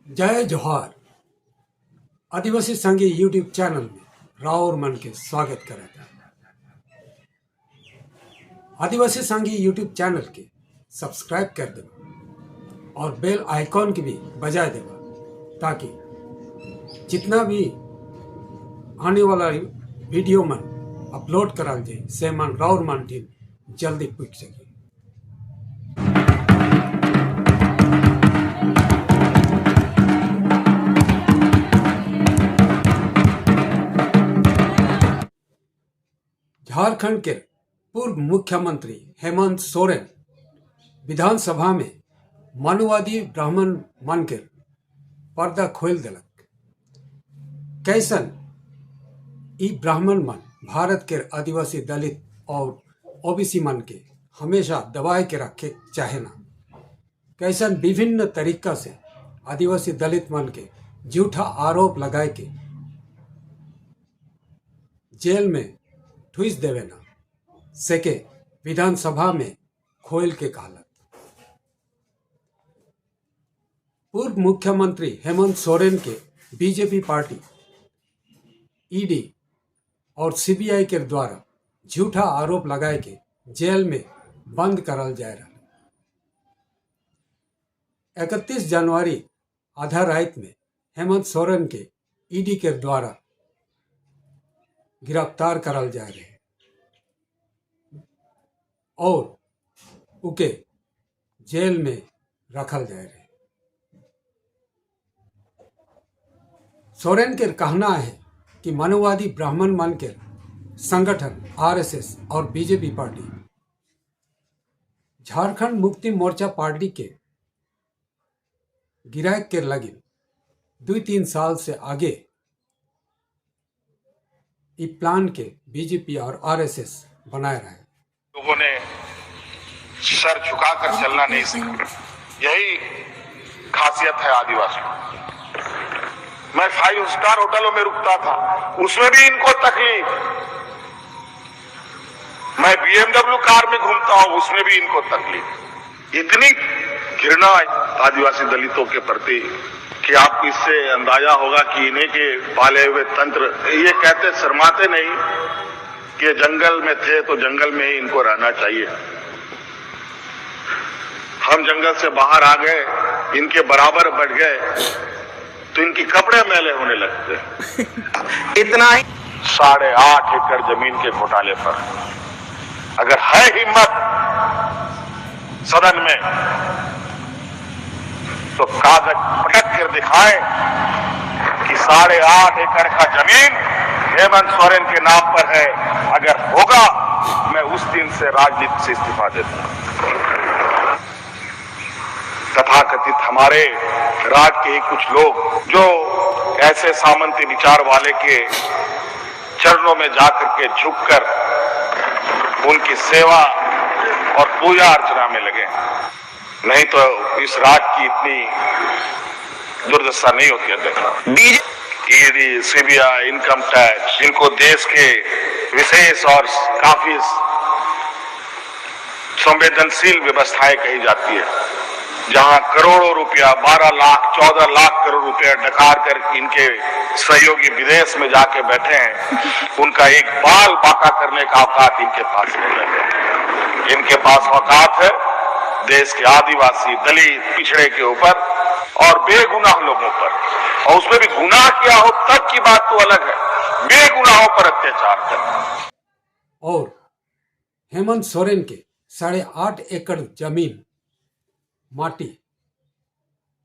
जय जोहार। आदिवासी संघी YouTube channel में राउर मन के स्वागत करेगा। आदिवासी संघी यूट्यूब चैनल के सब्सक्राइब कर देगा और बेल आइकॉन की भी बजाय देगा ताकि जितना भी आने वाला वीडियो मन अपलोड करा जाए से मन राउर मन टीम जल्दी पूछ सके। झारखंड के पूर्व मुख्यमंत्री हेमंत सोरेन विधानसभा में मानववादी ब्राह्मण मन के पर्दा खोल दिलक। कैसन ई ब्राह्मण मन भारत के आदिवासी दलित और ओबीसी मन के हमेशा दबाए के रखे चाहे ना। कैसन विभिन्न तरीका से आदिवासी दलित मन के झूठा आरोप लगाए के जेल में ठुस देवे ना सेके विधानसभा में खोल के कहलत। पूर्व मुख्यमंत्री हेमंत सोरेन के बीजेपी पार्टी ईडी और सीबीआई के द्वारा झूठा आरोप लगाए के जेल में बंद करल जाए रहा। 31 जनवरी आधा रात में हेमंत सोरेन के ईडी के द्वारा गिरफ्तार करल जा रहे और उके जेल में रखल जाए रहे। सोरेन के कहना है कि मानववादी ब्राह्मण मन के संगठन आरएसएस और BJP party Jharkhand Mukti Morcha party के गिराए के लगे 2-3 साल से आगे ये प्लान के बीजेपी और आरएसएस बनाए रहे। लोगों ने सर झुकाकर चलना नहीं सीखा। यही खासियत है आदिवासी। मैं 5 स्टार होटलों में रुकता था, उसमें भी इनको तकलीफ। मैं BMW कार में घूमता हूं, उसमें भी इनको तकलीफ। इतनी घृणा आदिवासी दलितों के प्रति कि आपको इससे अंदाजा होगा कि इन्हीं के पाले हुए तंत्र ये कहते शर्माते नहीं कि जंगल में थे तो जंगल में ही इनको रहना चाहिए। हम जंगल से बाहर आ गए, इनके बराबर बढ़ गए तो इनकी कपड़े मैले होने लगते। इतना ही 8.5 एकड़ जमीन के घोटाले पर अगर है हिम्मत सदन में तो कागज पटक कर दिखाए कि 8.5 एकड़ का जमीन हेमंत सोरेन के नाम पर है। अगर होगा मैं उस दिन से राजनीति से इस्तीफा देता। तथाकथित हमारे राज के कुछ लोग जो ऐसे सामंती विचार वाले के चरणों में जाकर के झुककर उनकी सेवा और पूजा अर्चना में लगे, नहीं तो इस राज की इतनी दुर्दशा नहीं होती है। ईडी, सीबीआई, इनकम टैक्स, इनको देश के विशेष और काफी संवेदनशील व्यवस्थाएं कही जाती है, जहां करोड़ों रुपया 12 लाख 14 लाख करोड़ रुपया डकार कर इनके सहयोगी विदेश में जाके बैठे हैं। उनका एक बाल बाका करने का औकात इनके पास नहीं है। इनके पास औकात है देश के आदिवासी दलित पिछड़े के ऊपर और बेगुनाह लोगों पर, और उसमें भी गुनाह किया हो तब की बात तो अलग है, बेगुनाहों पर अत्याचार करना। और हेमंत सोरेन के 8.5 एकड़ जमीन माटी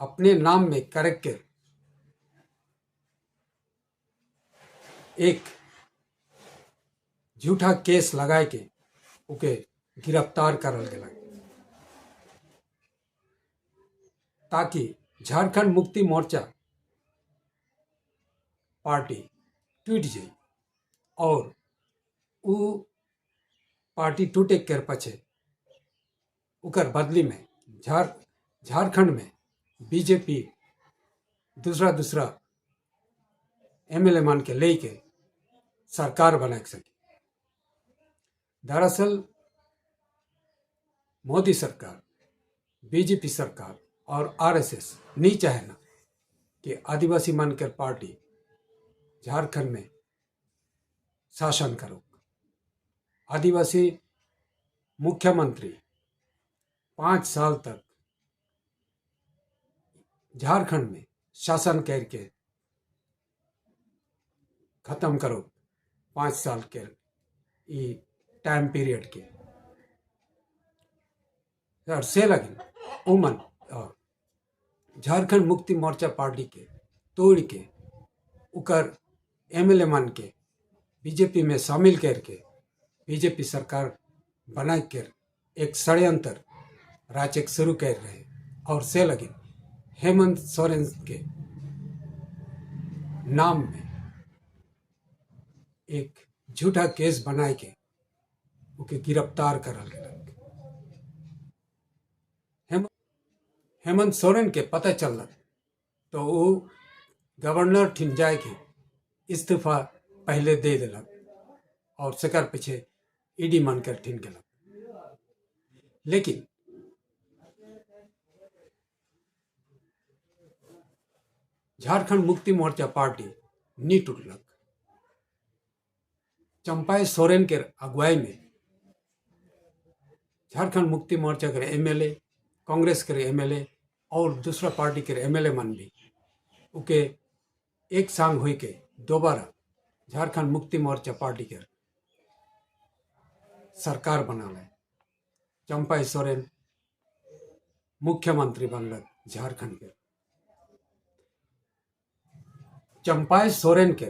अपने नाम में करके एक झूठा केस लगाए के उके गिरफ्तार करल गया ताकि झारखंड मुक्ति मोर्चा पार्टी टूट जाए और वो पार्टी टूटे के पछे उकर बदली में झारखंड में बीजेपी दूसरा एमएलए मान के लेके सरकार बना सके। दरअसल मोदी सरकार, बीजेपी सरकार और आरएसएस नहीं चाहे ना कि आदिवासी मनकर पार्टी झारखंड में शासन करो। आदिवासी मुख्यमंत्री 5 साल तक झारखंड में शासन करके खत्म करो। 5 साल के ई टाइम पीरियड के और से लगिन उमन झारखंड मुक्ति मोर्चा पार्टी के तोड़ के उकर एमएलए मन के बीजेपी में शामिल करके बीजेपी सरकार बना कर एक षड्यंत्र राजक शुरू कर रहे और से लगिन हेमंत सोरेन के नाम में एक झूठा केस बनाए के उके गिरफ्तार करल गया। हेमंत सोरेन के पता चलल तो वो गवर्नर ठिन जाए के इस्तीफा पहले दे दिलक और सकर पीछे ईडी मानकर ठिन गलक। लेकिन झारखंड मुक्ति मोर्चा पार्टी नी टूटलक। चंपाई सोरेन के अगुवाई में झारखंड मुक्ति मोर्चा के एमएलए, कांग्रेस के एमएलए और दूसरा पार्टी के एमएलए मन भी उके एक संग हुई के दोबारा झारखंड मुक्ति मोर्चा पार्टी के सरकार बना ले। चंपाई सोरेन मुख्यमंत्री बनलक झारखंड के। चंपाई सोरेन के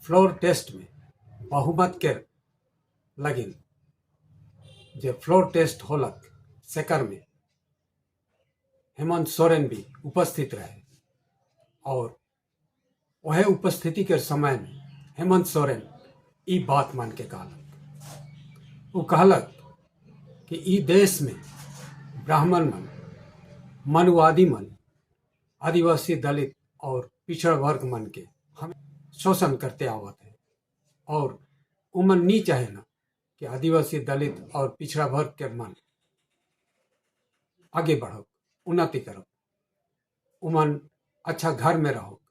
फ्लोर टेस्ट में बहुमत के लगिन जे फ्लोर टेस्ट होलक सेकर में हेमंत सोरेन भी उपस्थित रहे और वह उपस्थिति के समय में हेमंत सोरेन ई बात मान के कहलक। वो कहलक कि ई देश में ब्राह्मण मन, मनुवादी मन, आदिवासी, दलित और पिछड़ वर्ग मन के हम शोषण करते आवत है और उमन नहीं चाहे ना कि आदिवासी, दलित और पिछड़ा वर्ग के मन आगे बढ़ो, उन्नति करो, उमन अच्छा घर में रहो,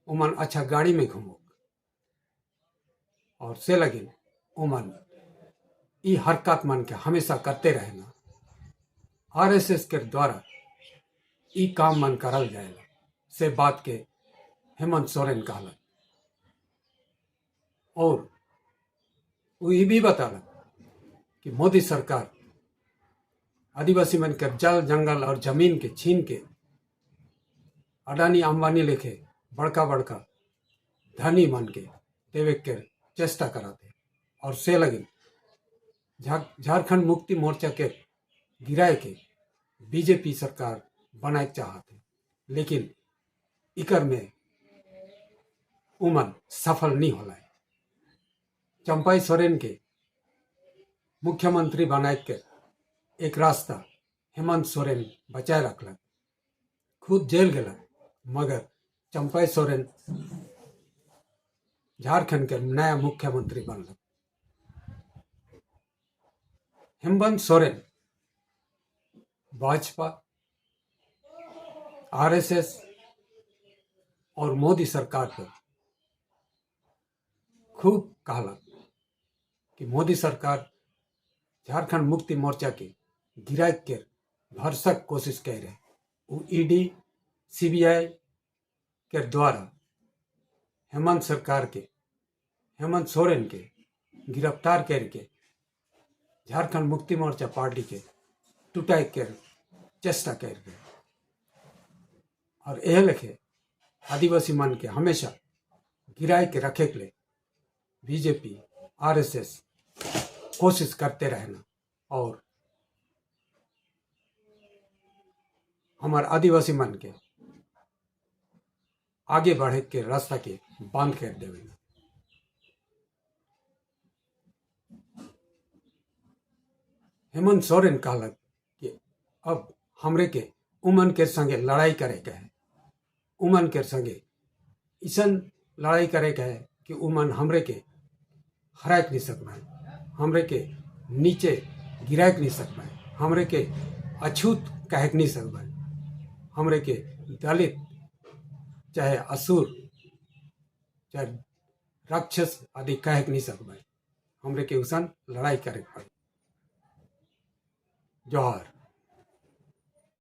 उमन अच्छा गाड़ी में घूमो और से लगिन उमन ई हरकत मन के हमेशा करते रहना। आरएसएस के द्वारा ई काम मन करल जाएगा से बात के हेमंत सोरेन कहलक और वो ये भी बतालक कि मोदी सरकार आदिवासी मन के जल, जंगल और जमीन के छीन के अडानी, अंबानी लेखे बड़का बड़का धनी मन के देवे के चेष्टा कराते और से लगिन झारखंड मुक्ति मोर्चा के गिराए के बीजेपी सरकार बनाए चाहते, लेकिन इकर में उमन सफल नहीं होला। चंपाई सोरेन के मुख्यमंत्री बनाए के एक रास्ता हेमंत सोरेन बचाए रखलक, खुद जेल गलक, मगर चंपाई सोरेन झारखंड के नया मुख्यमंत्री बनलक। हेमंत सोरेन भाजपा, आरएसएस और मोदी सरकार पर खूब कहलक कि मोदी सरकार झारखंड मुक्ति मोर्चा के गिराए के भरसक कोशिश कर रहे। वो ईडी, सीबीआई के द्वारा हेमंत सरकार के, हेमंत सोरेन के गिरफ्तार करके झारखंड मुक्ति मोर्चा पार्टी के टूटाई के चेष्टा कर रहे और यह लिखे आदिवासी मन के हमेशा गिराए के रखे के लिए बीजेपी, आरएसएस कोशिश करते रहना और हमारे आदिवासी मन के आगे बढ़े के रास्ता के बंद कर देवे। हेमंत सोरेन कहलक कि अब हमरे के उमन के संगे लड़ाई करे के है, उमन के संगे इसन लड़ाई करे के है कि उमन हमरे के हराक नहीं सकता है, हमरे के नीचे गिराक नहीं सकता है, हमरे के अछूत कह नहीं सकता है, हमरे के दलित चाहे असुर चाहे राक्षस आदि कह नहीं सकबै, हमरे के उसन लड़ाई करे पड़े। जोहार।